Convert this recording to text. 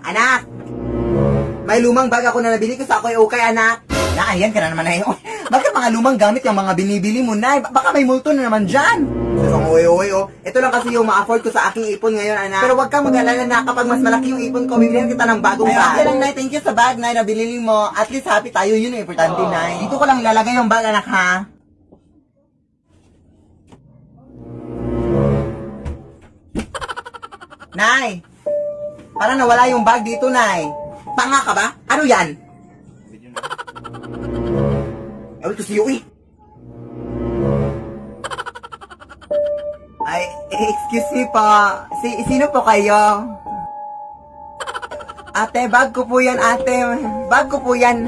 Anak! May lumang bag ako na nabili ko sa ako'y okay, anak. Na, ayan ka na naman na yun. Bakit mga lumang gamit yung mga binibili mo, Nay? Baka may multo na naman dyan. Ang uwi, oh. Ito lang kasi yung ma-afford ko sa aking ipon ngayon, anak. Pero wag kang mag-alala na kapag mas malaki yung ipon ko, bibilihan kita ng bagong bag. Okay lang, Nay. Thank you sa bag, Nay, na binili mo. At least happy tayo. Yun ang importante, Nay. Dito ko lang ilalagay yung bag, anak, ha? Nay! Parang nawala yung bag dito, Nay. Tanga ka ba? Ano yan? Ay, ito si Yui. Ay, excuse me po. Sino po kayo? Ate, bag ko po yan, ate. Bag ko po yan.